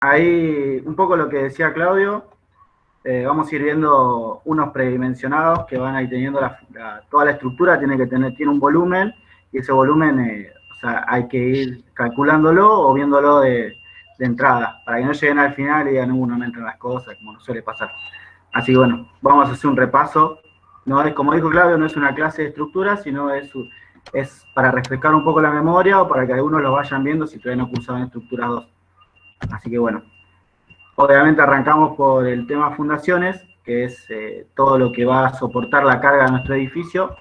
ahí un poco lo que decía Claudio, vamos a ir viendo unos predimensionados que van a ir teniendo toda la estructura, tiene un volumen, y ese volumen, o sea, hay que ir calculándolo o viéndolo de entrada, para que no lleguen al final y digan, no me entran las cosas, como nos suele pasar. Así que bueno, vamos a hacer un repaso. No es, como dijo Claudio, no es una clase de estructura, sino es para refrescar un poco la memoria o para que algunos lo vayan viendo si todavía no cursaban estructuras 2. Así que bueno, obviamente arrancamos por el tema fundaciones, que es todo lo que va a soportar la carga de nuestro edificio.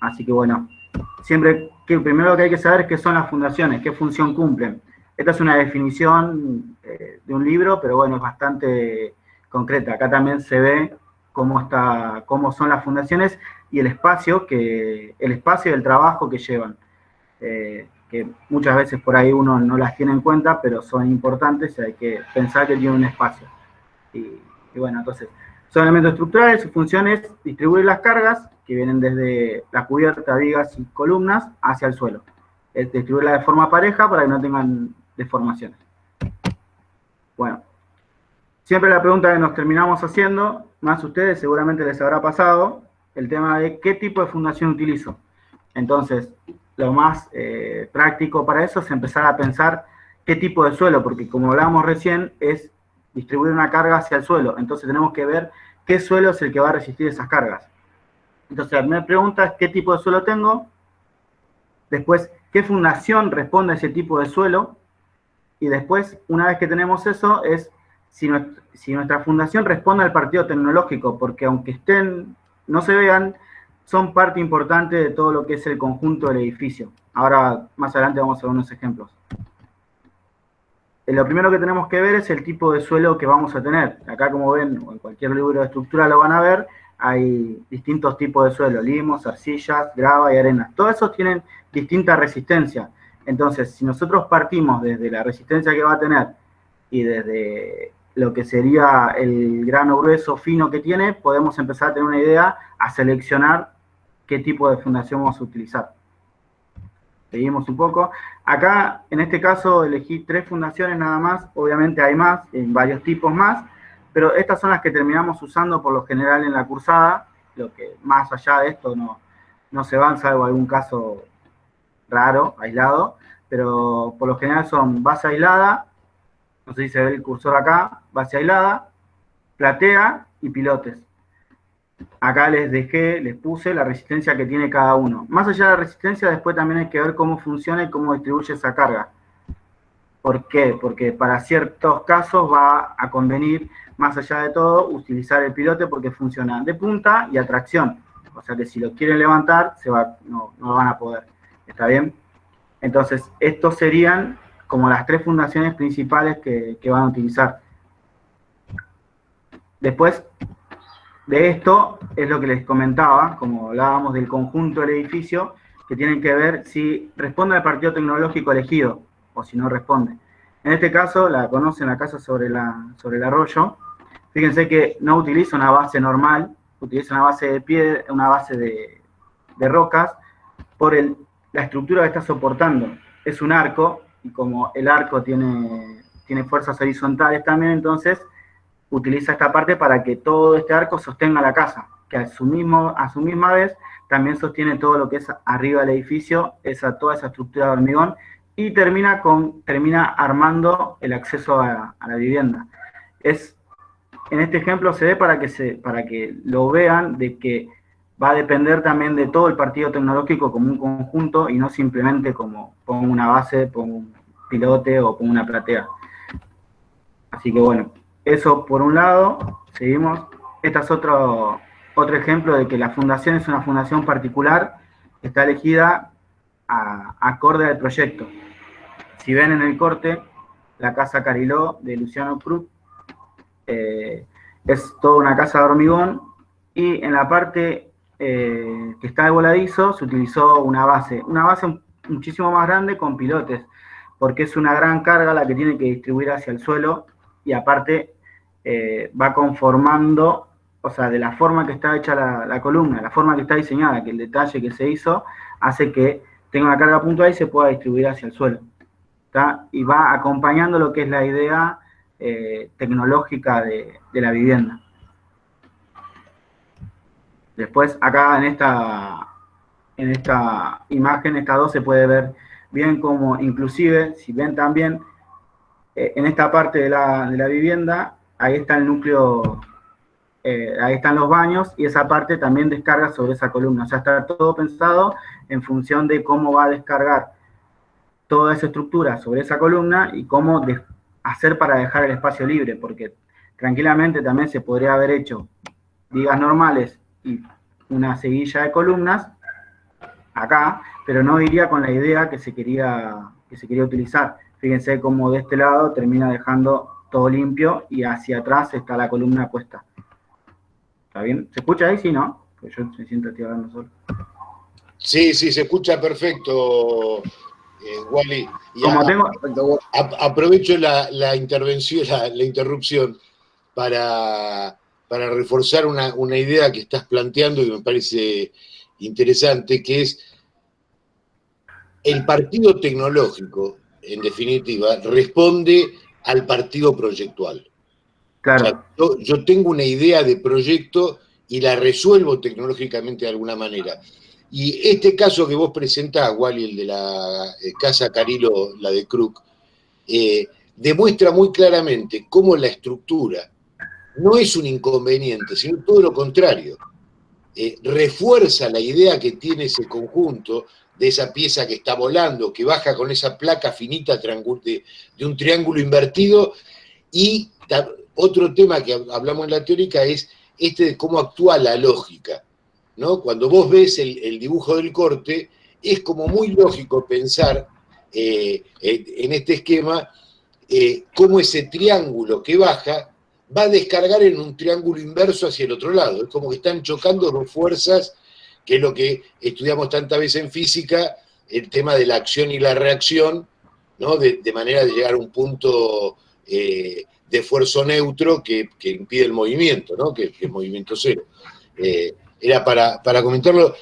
Así que bueno, primero que hay que saber es qué son las fundaciones, qué función cumplen. Esta es una definición de un libro, pero bueno, es bastante concreta. Acá también se ve cómo son las fundaciones y el espacio y el trabajo que llevan. Que muchas veces por ahí uno no las tiene en cuenta, pero son importantes y hay que pensar que tienen un espacio. Y bueno, entonces, son elementos estructurales, su función es distribuir las cargas que vienen desde la cubierta, vigas y columnas hacia el suelo. Es distribuirlas de forma pareja para que no tengan deformaciones. Bueno, siempre la pregunta que nos terminamos haciendo, más ustedes seguramente les habrá pasado, el tema de qué tipo de fundación utilizo. Entonces, lo más práctico para eso es empezar a pensar qué tipo de suelo, porque como hablábamos recién, es distribuir una carga hacia el suelo. Entonces tenemos que ver qué suelo es el que va a resistir esas cargas. Entonces la primera pregunta es qué tipo de suelo tengo, después qué fundación responde a ese tipo de suelo, y después, una vez que tenemos eso, es si nuestra fundación responde al partido tecnológico, porque aunque no se vean, son parte importante de todo lo que es el conjunto del edificio. Ahora, más adelante vamos a ver unos ejemplos. Lo primero que tenemos que ver es el tipo de suelo que vamos a tener. Acá, como ven, o en cualquier libro de estructura lo van a ver, hay distintos tipos de suelo, limos, arcillas, grava y arena. Todos esos tienen distinta resistencia. Entonces, si nosotros partimos desde la resistencia que va a tener y desde lo que sería el grano grueso, fino que tiene, podemos empezar a tener una idea, a seleccionar qué tipo de fundación vamos a utilizar. Seguimos un poco. Acá, en este caso, elegí 3 fundaciones nada más. Obviamente hay más, en varios tipos más, pero estas son las que terminamos usando por lo general en la cursada. Lo que más allá de esto no se van, salvo algún caso raro, aislado, pero por lo general son base aislada, no sé si se ve el cursor acá, base aislada, platea y pilotes. Acá les puse la resistencia que tiene cada uno. Más allá de la resistencia, después también hay que ver cómo funciona y cómo distribuye esa carga. ¿Por qué? Porque para ciertos casos va a convenir, más allá de todo, utilizar el pilote porque funciona de punta y a tracción. O sea que si lo quieren levantar, no van a poder. ¿Está bien? Entonces, estos serían como las 3 fundaciones principales que van a utilizar. Después de esto es lo que les comentaba, como hablábamos del conjunto del edificio, que tienen que ver si responde al partido tecnológico elegido o si no responde. En este caso, la conocen la casa sobre el arroyo. Fíjense que no utiliza una base normal, utiliza una base de piedra, una base de rocas, por la estructura que está soportando. Es un arco, y como el arco tiene fuerzas horizontales también, entonces utiliza esta parte para que todo este arco sostenga la casa, que a su misma vez también sostiene todo lo que es arriba del edificio, toda esa estructura de hormigón, y termina armando el acceso a la vivienda. En este ejemplo se ve para que lo vean de que va a depender también de todo el partido tecnológico como un conjunto y no simplemente como pongo una base, pongo un pilote o pongo una platea. Así que bueno, eso por un lado, seguimos. Este es otro ejemplo de que la fundación es una fundación particular, está elegida acorde al proyecto. Si ven en el corte, la casa Cariló de Luciano Cruz, es toda una casa de hormigón, y en la parte que está de voladizo se utilizó una base muchísimo más grande con pilotes, porque es una gran carga la que tiene que distribuir hacia el suelo, y aparte va conformando, o sea, de la forma que está hecha la columna, la forma que está diseñada, que el detalle que se hizo, hace que tenga una carga puntual y se pueda distribuir hacia el suelo. ¿tá? Y va acompañando lo que es la idea tecnológica de la vivienda. Después, acá en esta imagen, esta 2, se puede ver bien cómo, inclusive, si ven también, en esta parte de la vivienda, ahí está el núcleo, ahí están los baños, y esa parte también descarga sobre esa columna. O sea, está todo pensado en función de cómo va a descargar toda esa estructura sobre esa columna y cómo hacer para dejar el espacio libre, porque tranquilamente también se podría haber hecho vigas normales y una seguilla de columnas acá, pero no iría con la idea que se quería utilizar. Fíjense cómo de este lado termina dejando todo limpio y hacia atrás está la columna puesta. ¿Está bien? ¿Se escucha ahí? Sí, ¿no? Pues yo me siento aquí hablando solo. Sí, sí, se escucha perfecto, Wally. Y aprovecho la intervención, la interrupción para reforzar una idea que estás planteando y me parece interesante, que es el partido tecnológico, en definitiva, responde al partido proyectual. Claro. O sea, yo tengo una idea de proyecto y la resuelvo tecnológicamente de alguna manera. Y este caso que vos presentás, Wally, el de la Casa Carilo, la de Krug, demuestra muy claramente cómo la estructura no es un inconveniente, sino todo lo contrario. Refuerza la idea que tiene ese conjunto de esa pieza que está volando, que baja con esa placa finita de un triángulo invertido. Y otro tema que hablamos en la teórica es de cómo actúa la lógica, ¿no? Cuando vos ves el dibujo del corte, es como muy lógico pensar en este esquema cómo ese triángulo que baja va a descargar en un triángulo inverso hacia el otro lado. Es como que están chocando dos fuerzas, que es lo que estudiamos tantas veces en física, el tema de la acción y la reacción, ¿no? De manera de llegar a un punto de esfuerzo neutro que impide el movimiento, ¿no? Que es movimiento cero. Era para comentarlo,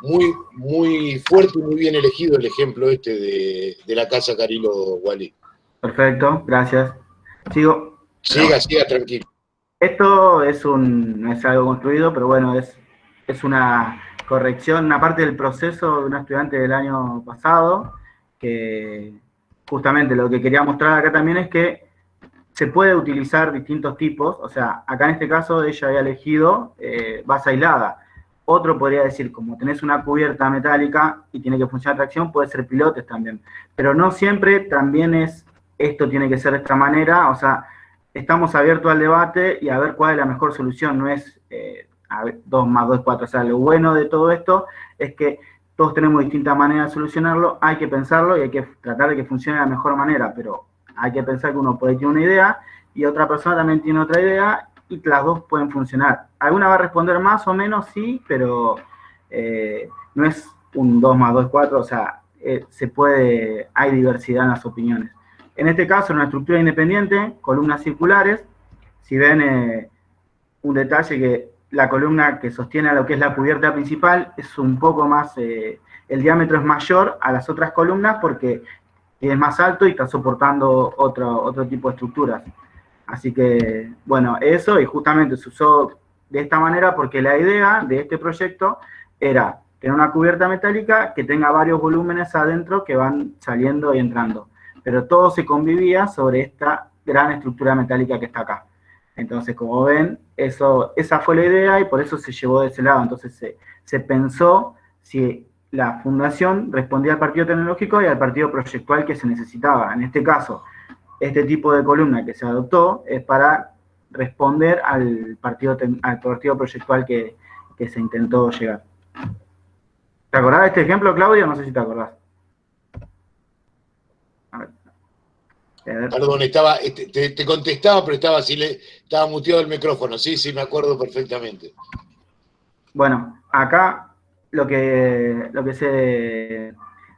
muy, muy fuerte y muy bien elegido el ejemplo de la Casa Carilo, Wally. Perfecto, gracias. Sigo. Siga, tranquilo. Esto no es algo construido, pero bueno, es una corrección, una parte del proceso de una estudiante del año pasado, que justamente lo que quería mostrar acá también es que se puede utilizar distintos tipos. O sea, acá en este caso ella había elegido base aislada. Otro podría decir, como tenés una cubierta metálica y tiene que funcionar tracción, puede ser pilotes también. Pero no siempre también esto tiene que ser de esta manera. O sea, estamos abiertos al debate y a ver cuál es la mejor solución. No es 2 más 2 es 4. O sea, lo bueno de todo esto es que todos tenemos distintas maneras de solucionarlo. Hay que pensarlo y hay que tratar de que funcione de la mejor manera, pero hay que pensar que uno puede tener una idea y otra persona también tiene otra idea y las dos pueden funcionar. Alguna va a responder más o menos, sí, pero no es un 2 más 2 es 4, o sea, hay diversidad en las opiniones. En este caso, una estructura independiente, columnas circulares. Si ven un detalle, que la columna que sostiene a lo que es la cubierta principal es un poco más, el diámetro es mayor a las otras columnas porque es más alto y está soportando otro tipo de estructuras. Así que, bueno, eso, y justamente se usó de esta manera porque la idea de este proyecto era tener una cubierta metálica que tenga varios volúmenes adentro que van saliendo y entrando. Pero todo se convivía sobre esta gran estructura metálica que está acá. Entonces, como ven, esa fue la idea y por eso se llevó de ese lado. Entonces se pensó si la fundación respondía al partido tecnológico y al partido proyectual que se necesitaba. En este caso, este tipo de columna que se adoptó es para responder al partido proyectual que se intentó llegar. ¿Te acordás de este ejemplo, Claudio? No sé si te acordás. A ver. Perdón, te contestaba, pero estaba muteado el micrófono. Sí, me acuerdo perfectamente. Bueno, acá lo que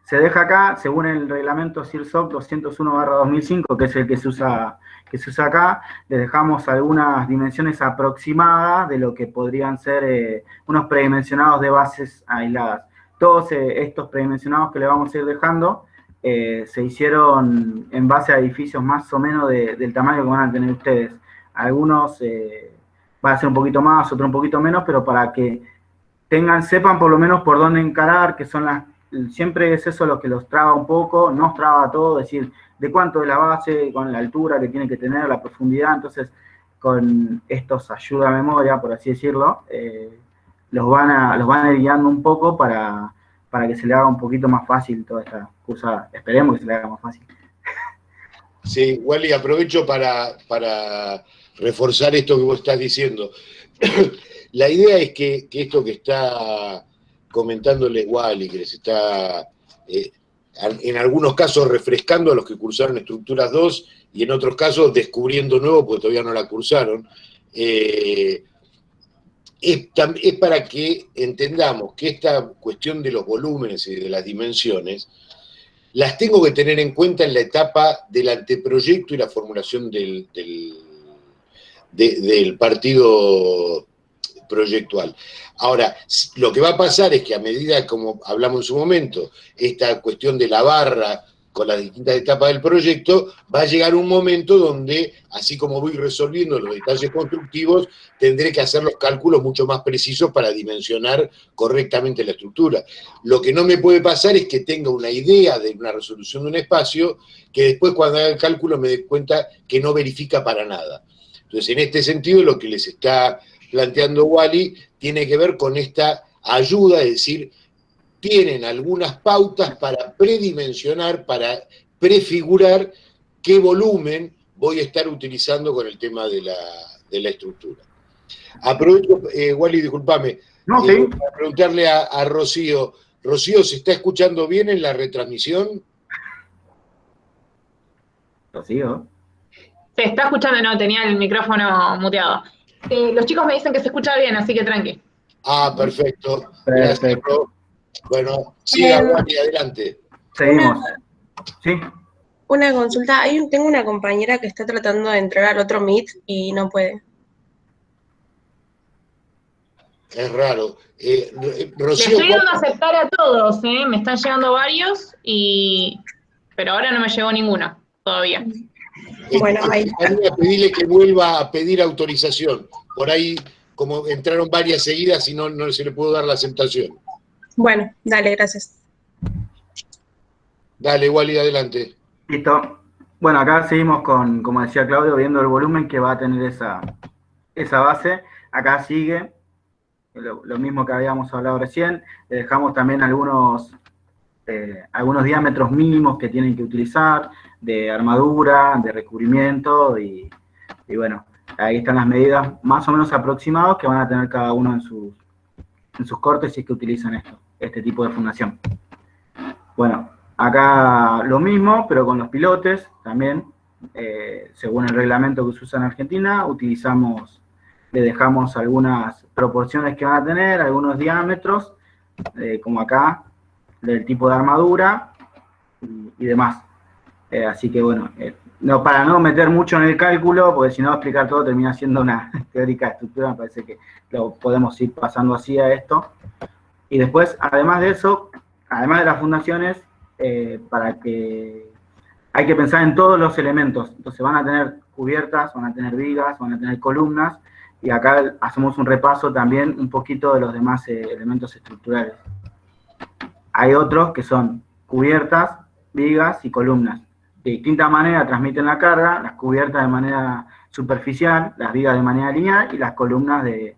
se deja acá, según el reglamento CIRSOC 201/2005, que es el que se usa acá, le dejamos algunas dimensiones aproximadas de lo que podrían ser unos predimensionados de bases aisladas. Todos estos predimensionados que le vamos a ir dejando se hicieron en base a edificios más o menos del tamaño que van a tener ustedes. Algunos van a ser un poquito más, otros un poquito menos, pero para que sepan por lo menos por dónde encarar, que son siempre es eso lo que los traba un poco, no os traba todo, es decir, de cuánto es la base, con la altura que tiene que tener, la profundidad, entonces con estos ayuda a memoria, por así decirlo, los van a ir guiando un poco para que se le haga un poquito más fácil toda esta cosa, esperemos que se le haga más fácil. Sí, Wally, aprovecho para reforzar esto que vos estás diciendo. La idea es que esto que está comentándole Wally, que les está en algunos casos refrescando a los que cursaron Estructuras 2 y en otros casos descubriendo nuevo porque todavía no la cursaron, es para que entendamos que esta cuestión de los volúmenes y de las dimensiones las tengo que tener en cuenta en la etapa del anteproyecto y la formulación del partido proyectual. Ahora, lo que va a pasar es que a medida, como hablamos en su momento, esta cuestión de la barra con las distintas etapas del proyecto, va a llegar un momento donde, así como voy resolviendo los detalles constructivos, tendré que hacer los cálculos mucho más precisos para dimensionar correctamente la estructura. Lo que no me puede pasar es que tenga una idea de una resolución de un espacio que después cuando haga el cálculo me dé cuenta que no verifica para nada. Entonces, en este sentido, lo que les está planteando Wally tiene que ver con esta ayuda, es decir, tienen algunas pautas para predimensionar, para prefigurar qué volumen voy a estar utilizando con el tema de la estructura. Aprovecho, Wally, discúlpame, No, sí. para preguntarle a Rocío. Rocío, ¿se está escuchando bien en la retransmisión? Rocío. Se está escuchando, no, tenía el micrófono muteado. Los chicos me dicen que se escucha bien, así que tranqui. Ah, perfecto. Gracias, Ro. Bueno, siga, Wally, adelante. Seguimos. ¿Sí? Una consulta. Tengo una compañera que está tratando de entrar al otro Meet y no puede. Es raro. Rocío, le estoy dando a aceptar a todos, me están llegando varios, pero ahora no me llegó ninguno todavía. Bueno, ahí está. Pedirle que vuelva a pedir autorización. Por ahí, como entraron varias seguidas y no se le pudo dar la aceptación. Bueno, dale, gracias. Dale, Wally, adelante. Listo. Bueno, acá seguimos con, como decía Claudio, viendo el volumen que va a tener esa base. Acá sigue lo mismo que habíamos hablado recién. Le dejamos también algunos diámetros mínimos que tienen que utilizar, de armadura, de recubrimiento, y bueno, ahí están las medidas más o menos aproximadas que van a tener cada uno en sus cortes si es que utilizan este tipo de fundación. Bueno, acá lo mismo, pero con los pilotes también, según el reglamento que se usa en Argentina, le dejamos algunas proporciones que van a tener, algunos diámetros, como acá, del tipo de armadura y demás. Así que bueno, para no meter mucho en el cálculo, porque si no explicar todo termina siendo una teórica de estructura, me parece que lo podemos ir pasando así a esto. Y después, además de eso, además de las fundaciones, hay que pensar en todos los elementos. Entonces van a tener cubiertas, van a tener vigas, van a tener columnas, y acá hacemos un repaso también un poquito de los demás elementos estructurales. Hay otros que son cubiertas, vigas y columnas. De distinta manera transmiten la carga, las cubiertas de manera superficial, las vigas de manera lineal y las columnas de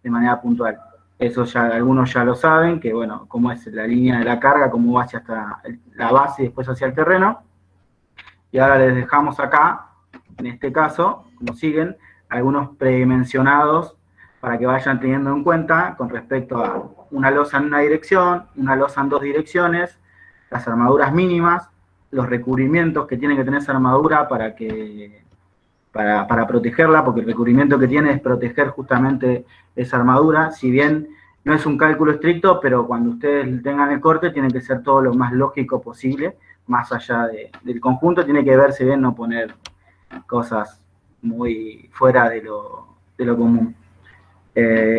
manera puntual. Eso ya algunos ya lo saben, que bueno, cómo es la línea de la carga, cómo va hasta la base y después hacia el terreno. Y ahora les dejamos acá, en este caso, como siguen, algunos predimensionados para que vayan teniendo en cuenta con respecto a una losa en una dirección, una losa en dos direcciones, las armaduras mínimas, los recubrimientos que tiene que tener esa armadura para protegerla, porque el recubrimiento que tiene es proteger justamente esa armadura, si bien no es un cálculo estricto, pero cuando ustedes tengan el corte tiene que ser todo lo más lógico posible, más allá del conjunto, tiene que verse bien, no poner cosas muy fuera de lo común.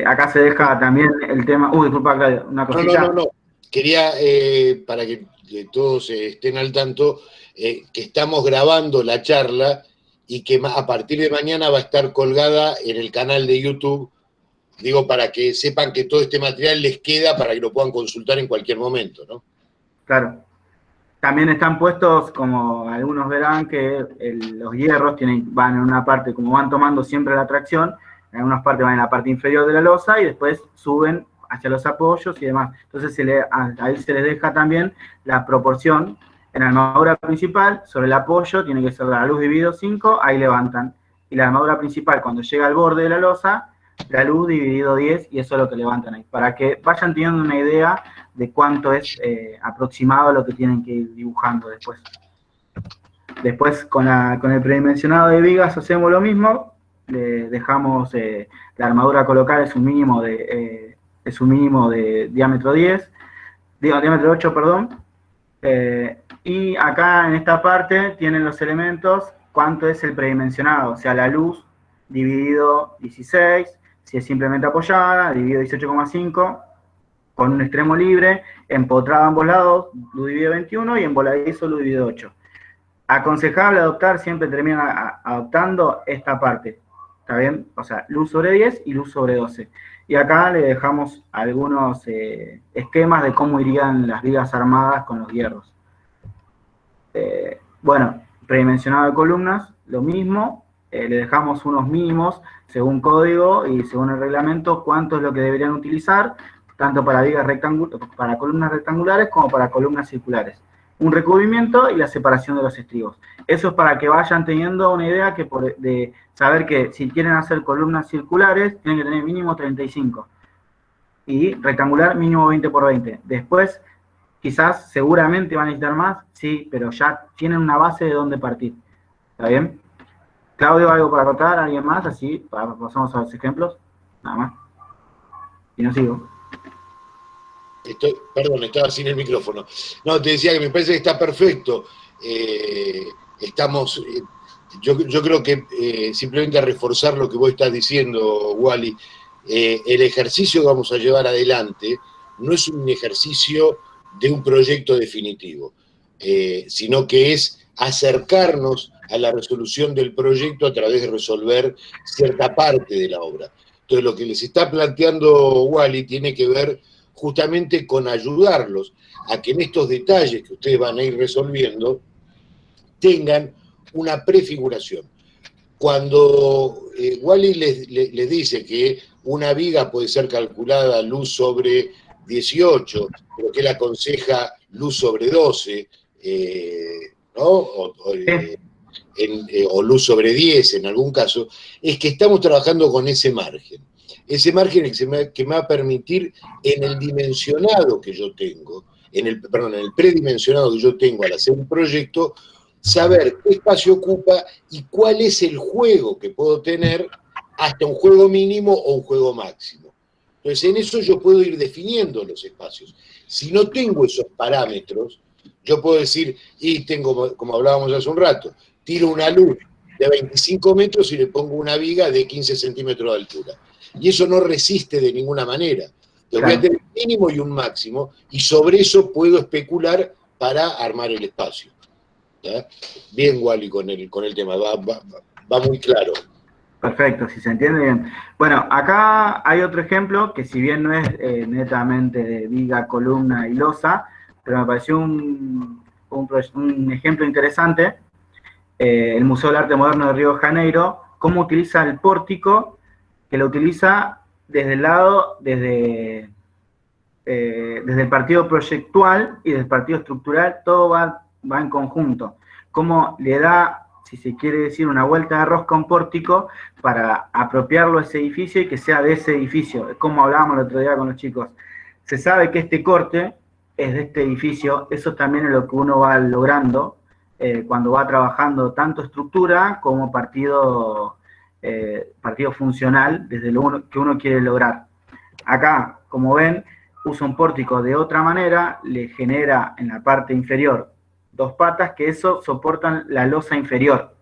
Acá se deja también el tema... disculpa, Claudio, una cosita. No. Quería, para que que todos estén al tanto, que estamos grabando la charla y que a partir de mañana va a estar colgada en el canal de YouTube, digo, para que sepan que todo este material les queda para que lo puedan consultar en cualquier momento, ¿no? Claro. También están puestos, como algunos verán, que los hierros van en una parte, como van tomando siempre la tracción, en algunas partes van en la parte inferior de la losa y después suben hacia los apoyos y demás. Entonces ahí se les deja también la proporción. En la armadura principal, sobre el apoyo, tiene que ser la luz dividido 5, ahí levantan. Y la armadura principal, cuando llega al borde de la losa, la luz dividido 10, y eso es lo que levantan ahí. Para que vayan teniendo una idea de cuánto es aproximado lo que tienen que ir dibujando después. Después, con el predimensionado de vigas hacemos lo mismo. Le dejamos la armadura a colocar es un mínimo de diámetro 10, diámetro 8, perdón. Y acá en esta parte tienen los elementos, cuánto es el predimensionado, o sea, la luz dividido 16, si es simplemente apoyada, dividido 18,5, con un extremo libre, empotrado a ambos lados, luz dividido 21, y emboladizo luz dividido 8. Aconsejable adoptar, siempre terminan adoptando esta parte, ¿está bien? O sea, luz sobre 10 y luz sobre 12. Y acá le dejamos algunos esquemas de cómo irían las vigas armadas con los hierros. Bueno, predimensionado de columnas, lo mismo. Le dejamos unos mínimos según código y según el reglamento, cuánto es lo que deberían utilizar, tanto para vigas para columnas rectangulares como para columnas circulares. Un recubrimiento y la separación de los estribos. Eso es para que vayan teniendo una idea de saber que si quieren hacer columnas circulares, tienen que tener mínimo 35. Y rectangular mínimo 20 por 20. Después, quizás, seguramente van a necesitar más, sí, pero ya tienen una base de dónde partir. ¿Está bien? Claudio, ¿algo para acotar? ¿Alguien más? Así, pasamos a los ejemplos. Nada más. Y no sigo. Perdón, estaba sin el micrófono. No, te decía que me parece que está perfecto. Yo creo que simplemente a reforzar lo que vos estás diciendo, Wally, el ejercicio que vamos a llevar adelante no es un ejercicio de un proyecto definitivo, sino que es acercarnos a la resolución del proyecto a través de resolver cierta parte de la obra. Entonces, lo que les está planteando Wally tiene que ver justamente con ayudarlos a que en estos detalles que ustedes van a ir resolviendo tengan una prefiguración. Cuando Wally les dice que una viga puede ser calculada luz sobre 18, pero que él aconseja luz sobre 12, ¿no? O luz sobre 10 en algún caso, es que estamos trabajando con ese margen. Ese margen es que me va a permitir en el dimensionado que yo tengo, en el predimensionado que yo tengo al hacer un proyecto, saber qué espacio ocupa y cuál es el juego que puedo tener, hasta un juego mínimo o un juego máximo. Entonces, en eso yo puedo ir definiendo los espacios. Si no tengo esos parámetros, yo puedo decir, y tengo, como hablábamos hace un rato, tiro una luz de 25 metros y le pongo una viga de 15 centímetros de altura. Y eso no resiste de ninguna manera. Entonces, voy a tener un mínimo y un máximo, y sobre eso puedo especular para armar el espacio. ¿Ya? Bien, Wally, con el tema, va muy claro. Perfecto, si se entiende bien. Bueno, acá hay otro ejemplo que si bien no es netamente de viga, columna y losa, pero me pareció un ejemplo interesante. El Museo del Arte Moderno de Río de Janeiro, cómo utiliza el pórtico, que lo utiliza desde el lado, desde el partido proyectual y desde el partido estructural, todo va en conjunto. Cómo le da, si se quiere decir, una vuelta de rosca a un pórtico para apropiarlo a ese edificio y que sea de ese edificio. Es como hablábamos el otro día con los chicos. Se sabe que este corte es de este edificio, eso también es lo que uno va logrando cuando va trabajando tanto estructura como partido funcional, desde lo que uno quiere lograr. Acá, como ven, usa un pórtico de otra manera, le genera en la parte inferior dos patas que eso soportan la losa inferior.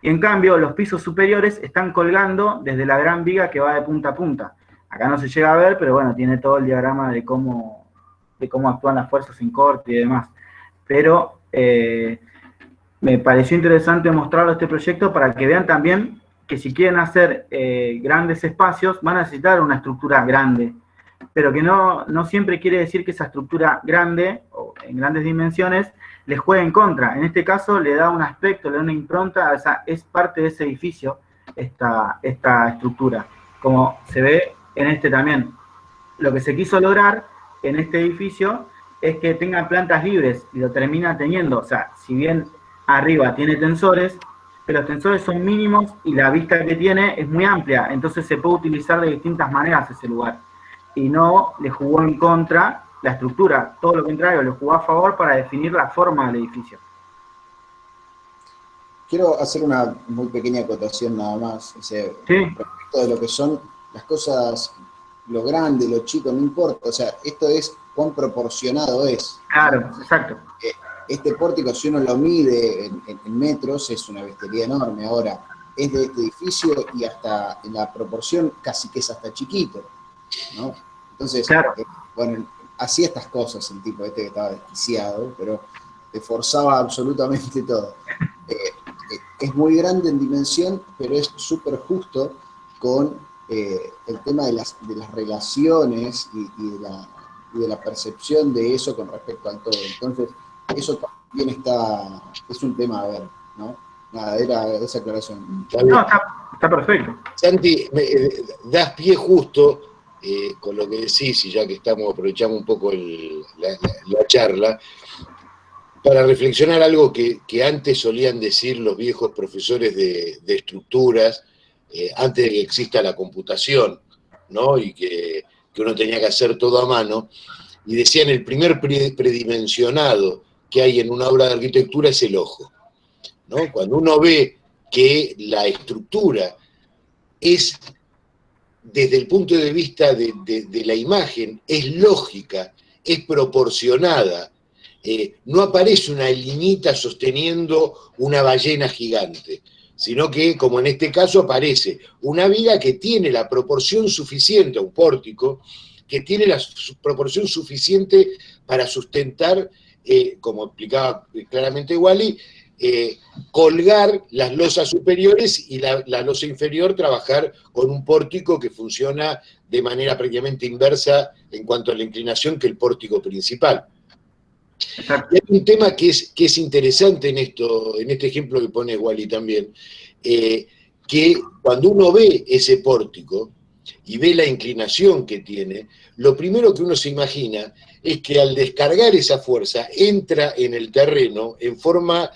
Y en cambio, los pisos superiores están colgando desde la gran viga que va de punta a punta. Acá no se llega a ver, pero bueno, tiene todo el diagrama de cómo actúan las fuerzas en corte y demás. pero me pareció interesante mostrarlo este proyecto para que vean también que si quieren hacer grandes espacios, van a necesitar una estructura grande, pero que no siempre quiere decir que esa estructura grande, o en grandes dimensiones, les juegue en contra. En este caso le da un aspecto, le da una impronta, o sea, es parte de ese edificio esta estructura, como se ve en este también. Lo que se quiso lograr en este edificio es que tengan plantas libres, y lo termina teniendo, o sea, si bien arriba tiene tensores, pero los tensores son mínimos y la vista que tiene es muy amplia, entonces se puede utilizar de distintas maneras ese lugar. Y no le jugó en contra la estructura, todo lo contrario, le jugó a favor para definir la forma del edificio. Quiero hacer una muy pequeña acotación nada más, o sea, sí. Respecto de lo que son las cosas, lo grande, lo chico, no importa, o sea, esto es cuán proporcionado es. Claro, exacto. Este pórtico, si uno lo mide en metros, es una bestialidad enorme. Ahora, es de este edificio y hasta en la proporción casi que es hasta chiquito, ¿no? Entonces, claro. Bueno, hacía estas cosas el tipo este que estaba desquiciado, pero te forzaba absolutamente todo. Es muy grande en dimensión, pero es súper justo con el tema de las relaciones y de la percepción de eso con respecto al todo. Entonces, eso también es un tema a ver, ¿no? Nada, era esa aclaración. No, está perfecto. Santi, das pie justo con lo que decís, y ya que aprovechamos un poco la charla, para reflexionar algo que antes solían decir los viejos profesores de estructuras, antes de que exista la computación, ¿no? Y que uno tenía que hacer todo a mano, y decían el primer predimensionado que hay en una obra de arquitectura es el ojo, ¿no? Cuando uno ve que la estructura es, desde el punto de vista de la imagen, es lógica, es proporcionada, no aparece una linita sosteniendo una ballena gigante, sino que, como en este caso, aparece una viga que tiene la proporción suficiente, un pórtico, que tiene la proporción suficiente para sustentar, como explicaba claramente Wally, colgar las losas superiores y la losa inferior trabajar con un pórtico que funciona de manera prácticamente inversa en cuanto a la inclinación que el pórtico principal. Y hay un tema que es interesante en este ejemplo que pone Wally también, que cuando uno ve ese pórtico y ve la inclinación que tiene, lo primero que uno se imagina es que al descargar esa fuerza entra en el terreno en forma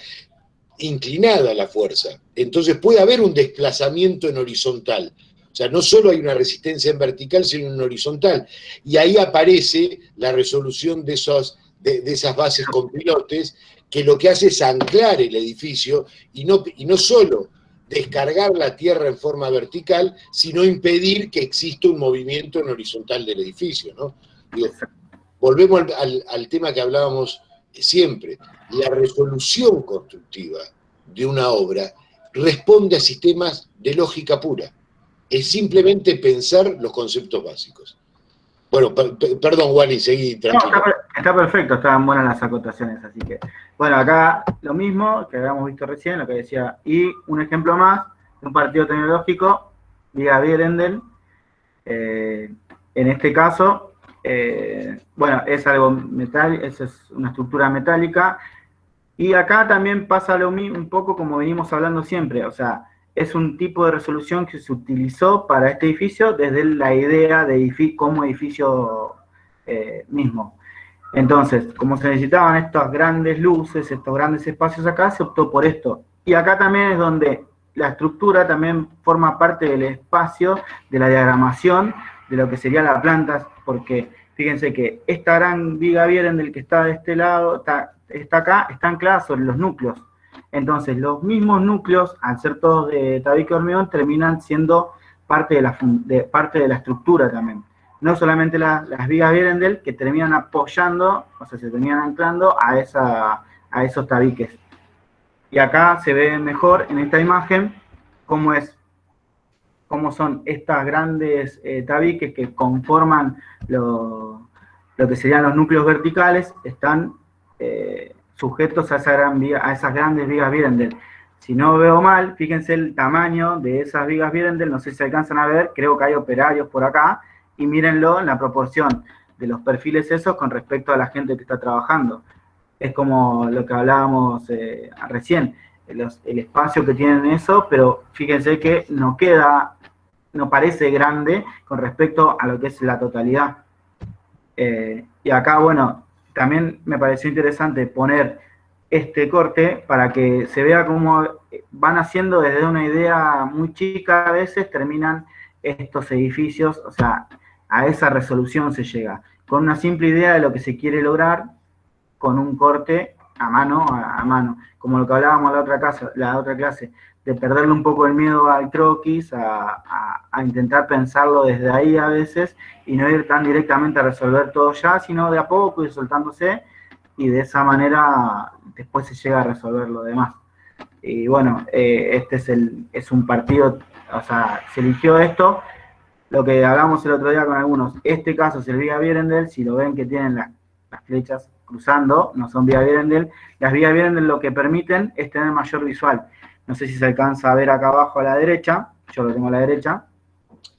inclinada la fuerza. Entonces puede haber un desplazamiento en horizontal. O sea, no solo hay una resistencia en vertical, sino en horizontal. Y ahí aparece la resolución de esas bases con pilotes, que lo que hace es anclar el edificio y no solo descargar la tierra en forma vertical, sino impedir que exista un movimiento en horizontal del edificio, ¿no? Digo, volvemos al tema que hablábamos siempre. La resolución constructiva de una obra responde a sistemas de lógica pura. Es simplemente pensar los conceptos básicos. Bueno, perdón, Wally, seguí tranquilo. No, está perfecto, estaban buenas las acotaciones, así que... Bueno, acá lo mismo que habíamos visto recién, lo que decía, y un ejemplo más de un partido tecnológico, Viga Vierendel, en este caso, bueno, es algo metálico, es una estructura metálica, y acá también pasa lo mismo, un poco como venimos hablando siempre, o sea, es un tipo de resolución que se utilizó para este edificio desde la idea de como edificio mismo. Entonces, como se necesitaban estas grandes luces, estos grandes espacios acá, se optó por esto. Y acá también es donde la estructura también forma parte del espacio, de la diagramación, de lo que sería la planta, porque fíjense que esta gran viga Vierendel que está de este lado, está acá, está anclada sobre los núcleos. Entonces, los mismos núcleos, al ser todos de tabique hormigón, terminan siendo parte de la estructura también. No solamente las vigas Vierendel, que terminan apoyando, o sea, se terminan anclando a esos tabiques. Y acá se ve mejor en esta imagen cómo son estas grandes tabiques que conforman lo que serían los núcleos verticales, están sujetos a, a esas grandes vigas Behrendel. Si no veo mal, fíjense el tamaño de esas vigas Behrendel, no sé si se alcanzan a ver, creo que hay operarios por acá, y mírenlo en la proporción de los perfiles esos con respecto a la gente que está trabajando. Es como lo que hablábamos recién, el espacio que tienen eso, pero fíjense que no queda, no parece grande con respecto a lo que es la totalidad. Y acá, bueno, también me pareció interesante poner este corte para que se vea cómo van haciendo desde una idea muy chica a veces, terminan estos edificios, o sea, a esa resolución se llega, con una simple idea de lo que se quiere lograr, con un corte a mano, como lo que hablábamos la otra clase, de perderle un poco el miedo al croquis, a intentar pensarlo desde ahí a veces, y no ir tan directamente a resolver todo ya, sino de a poco ir soltándose, y de esa manera después se llega a resolver lo demás. Y bueno, este es un partido, o sea, se eligió esto, lo que hablamos el otro día con algunos, este caso es el Viga Behrendel, si lo ven que tienen las flechas cruzando, no son Viga Behrendel, las Viga Behrendel lo que permiten es tener mayor visual. No sé si se alcanza a ver acá abajo a la derecha, yo lo tengo a la derecha.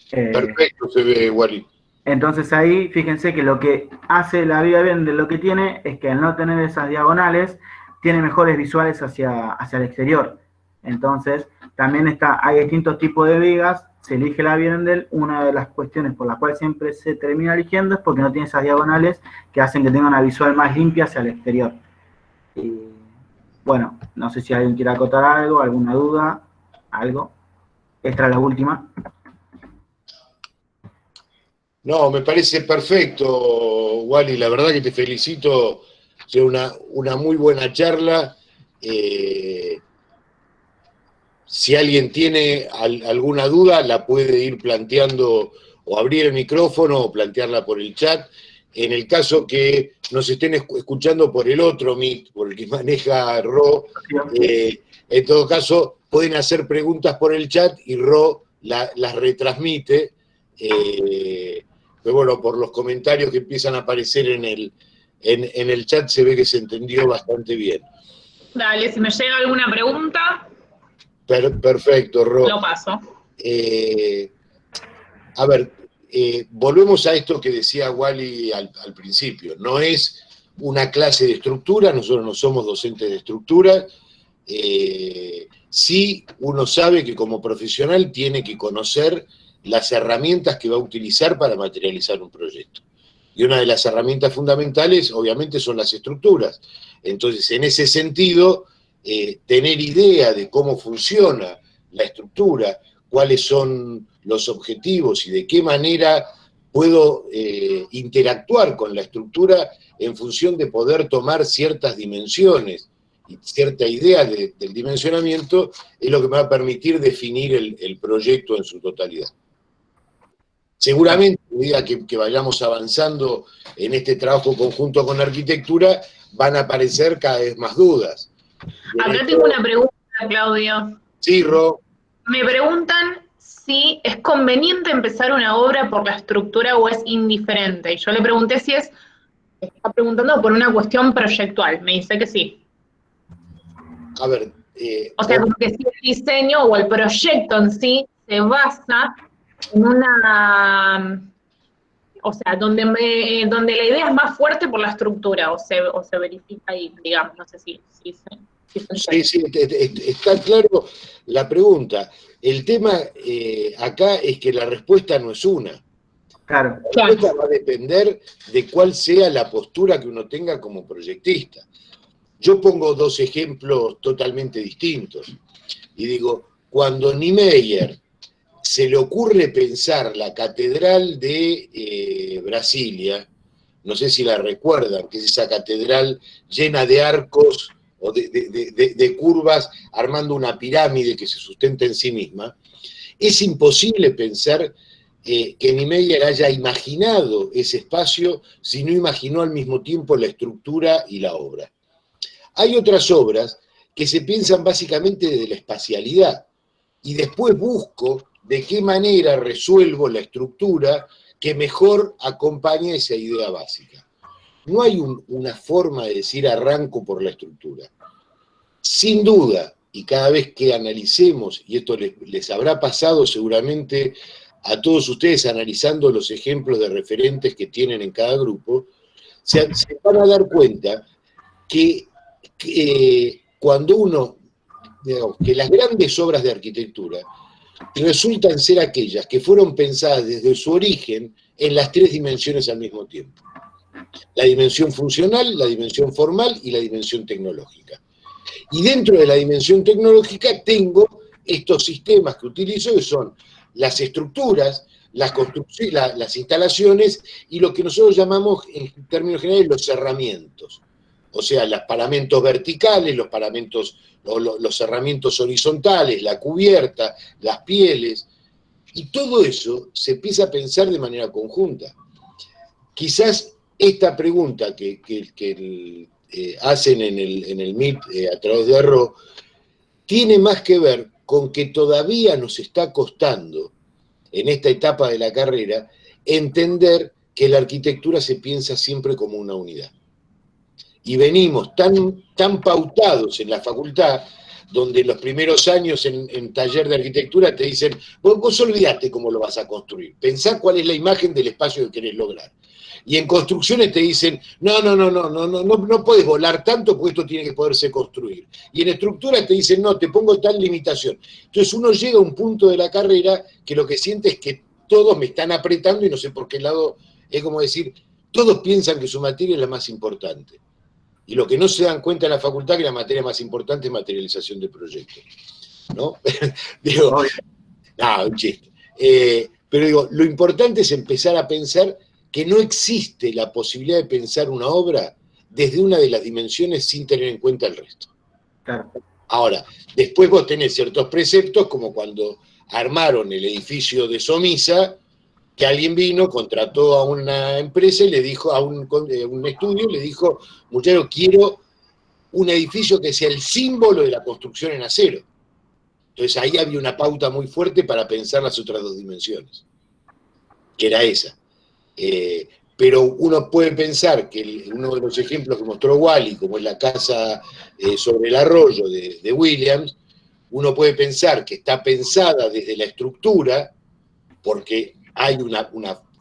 Perfecto, se ve, Wally. Entonces ahí, fíjense que lo que hace la Viga Behrendel, lo que tiene, es que al no tener esas diagonales, tiene mejores visuales hacia el exterior. Entonces, también hay distintos tipos de vigas, se elige la Behrendel, una de las cuestiones por la cual siempre se termina eligiendo es porque no tiene esas diagonales que hacen que tenga una visual más limpia hacia el exterior. Y bueno, no sé si alguien quiere acotar algo, alguna duda, algo. Esta es la última. No, me parece perfecto, Wally, la verdad que te felicito, fue una muy buena charla. Si alguien tiene alguna duda, la puede ir planteando o abrir el micrófono o plantearla por el chat. En el caso que nos estén escuchando por el otro Meet, por el que maneja Ro, en todo caso pueden hacer preguntas por el chat y Ro las retransmite. Pero bueno, por los comentarios que empiezan a aparecer en el chat se ve que se entendió bastante bien. Dale, si me llega alguna pregunta... Perfecto, Ro. Lo paso. A ver, volvemos a esto que decía Wally al principio. No es una clase de estructura, nosotros no somos docentes de estructura. Sí, uno sabe que como profesional tiene que conocer las herramientas que va a utilizar para materializar un proyecto. Y una de las herramientas fundamentales, obviamente, son las estructuras. Entonces, en ese sentido, tener idea de cómo funciona la estructura, cuáles son los objetivos y de qué manera puedo interactuar con la estructura en función de poder tomar ciertas dimensiones y cierta idea del dimensionamiento, es lo que me va a permitir definir el proyecto en su totalidad. Seguramente, a medida que vayamos avanzando en este trabajo conjunto con la arquitectura, van a aparecer cada vez más dudas. Acá tengo una pregunta, Claudio. Sí, Ro. Me preguntan si es conveniente empezar una obra por la estructura o es indiferente. Y yo le pregunté si está preguntando por una cuestión proyectual. Me dice que sí. A ver. O sea, porque si el diseño o el proyecto en sí se basa en una... O sea, donde la idea es más fuerte por la estructura, o se verifica ahí, digamos, no sé si Sí, está claro la pregunta. El tema acá es que la respuesta no es una. Claro. La respuesta va a depender de cuál sea la postura que uno tenga como proyectista. Yo pongo dos ejemplos totalmente distintos. Y digo, cuando Niemeyer se le ocurre pensar la catedral de Brasilia, no sé si la recuerdan, que es esa catedral llena de arcos o de curvas, armando una pirámide que se sustenta en sí misma, es imposible pensar que Niemeyer haya imaginado ese espacio si no imaginó al mismo tiempo la estructura y la obra. Hay otras obras que se piensan básicamente desde la espacialidad, y después busco de qué manera resuelvo la estructura que mejor acompaña esa idea básica. no hay una forma de decir arranco por la estructura. Sin duda, y cada vez que analicemos, y esto les habrá pasado seguramente a todos ustedes analizando los ejemplos de referentes que tienen en cada grupo, se van a dar cuenta que cuando uno, digamos, que las grandes obras de arquitectura resultan ser aquellas que fueron pensadas desde su origen en las 3 dimensiones al mismo tiempo. La dimensión funcional, la dimensión formal y la dimensión tecnológica. Y dentro de la dimensión tecnológica tengo estos sistemas que utilizo, que son las estructuras, las construcciones, las instalaciones y lo que nosotros llamamos, en términos generales, los cerramientos. O sea, los paramentos verticales, los cerramientos horizontales, la cubierta, las pieles, y todo eso se empieza a pensar de manera conjunta. Quizás esta pregunta que hacen en el MIT a través de Arro tiene más que ver con que todavía nos está costando, en esta etapa de la carrera, entender que la arquitectura se piensa siempre como una unidad. Y venimos tan pautados en la facultad, donde en los primeros años en taller de arquitectura te dicen, vos olvidate cómo lo vas a construir, pensá cuál es la imagen del espacio que querés lograr. Y en construcciones te dicen, no puedes volar tanto porque esto tiene que poderse construir. Y en estructuras te dicen, no, te pongo tal limitación. Entonces uno llega a un punto de la carrera que lo que siente es que todos me están apretando y no sé por qué lado, es como decir, todos piensan que su materia es la más importante. Y lo que no se dan cuenta en la facultad es que la materia más importante es materialización de proyectos. ¿No? Digo, no, un chiste. Pero digo, lo importante es empezar a pensar que no existe la posibilidad de pensar una obra desde una de las dimensiones sin tener en cuenta el resto. Claro. Ahora, después vos tenés ciertos preceptos, como cuando armaron el edificio de Somisa, que alguien vino, contrató a una empresa y le dijo, a un estudio, le dijo, muchacho, quiero un edificio que sea el símbolo de la construcción en acero. Entonces ahí había una pauta muy fuerte para pensar las otras 2 dimensiones, que era esa. Pero uno puede pensar que uno de los ejemplos que mostró Wally, como es la casa sobre el arroyo de Williams, uno puede pensar que está pensada desde la estructura, porque hay una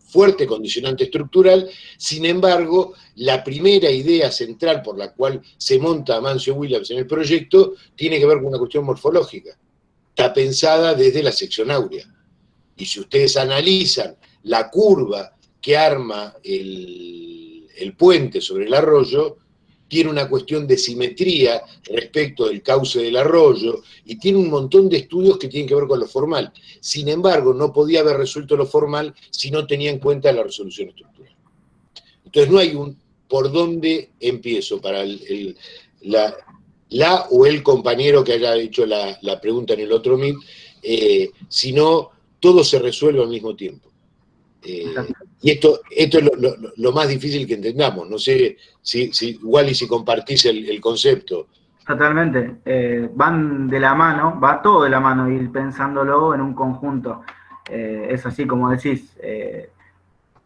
fuerte condicionante estructural. Sin embargo, la primera idea central por la cual se monta Amancio Williams en el proyecto tiene que ver con una cuestión morfológica. Está pensada desde la sección áurea. Y si ustedes analizan la curva que arma el puente sobre el arroyo, tiene una cuestión de simetría respecto del cauce del arroyo y tiene un montón de estudios que tienen que ver con lo formal. Sin embargo, no podía haber resuelto lo formal si no tenía en cuenta la resolución estructural. Entonces no hay un por dónde empiezo para la o el compañero que haya hecho la pregunta en el otro MIT, sino todo se resuelve al mismo tiempo. Y esto es lo más difícil que entendamos. No sé igual y si compartís el concepto. Totalmente. Van de la mano, va todo de la mano, ir pensándolo en un conjunto. Es así como decís.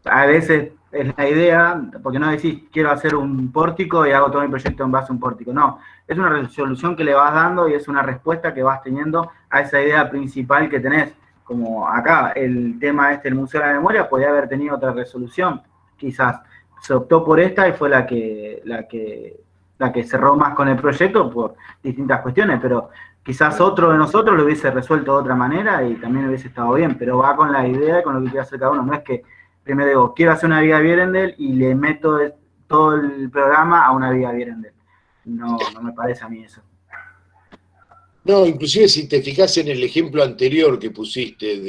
A veces es la idea, porque no decís quiero hacer un pórtico y hago todo mi proyecto en base a un pórtico. No, es una resolución que le vas dando y es una respuesta que vas teniendo a esa idea principal que tenés. Como acá, el tema el Museo de la Memoria, podía haber tenido otra resolución, quizás. Se optó por esta y fue la que cerró más con el proyecto por distintas cuestiones, pero quizás otro de nosotros lo hubiese resuelto de otra manera y también hubiese estado bien, pero va con la idea y con lo que quiere hacer cada uno. No es que primero digo, quiero hacer una viga Vierendel y le meto todo el programa a una viga Vierendel. No me parece a mí eso. No, inclusive si te fijas en el ejemplo anterior que pusiste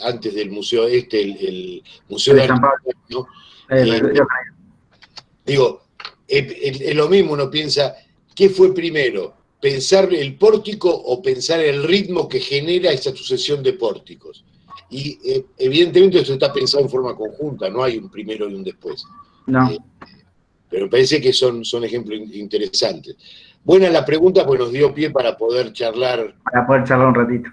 antes del museo el Museo de Arquitectura, ¿no? Digo, es lo mismo, uno piensa, ¿qué fue primero? ¿Pensar el pórtico o pensar el ritmo que genera esa sucesión de pórticos? Y evidentemente esto está pensado en forma conjunta, no hay un primero y un después. No. Pero me parece que son ejemplos interesantes. Buena la pregunta, pues nos dio pie para poder charlar. Para poder charlar un ratito.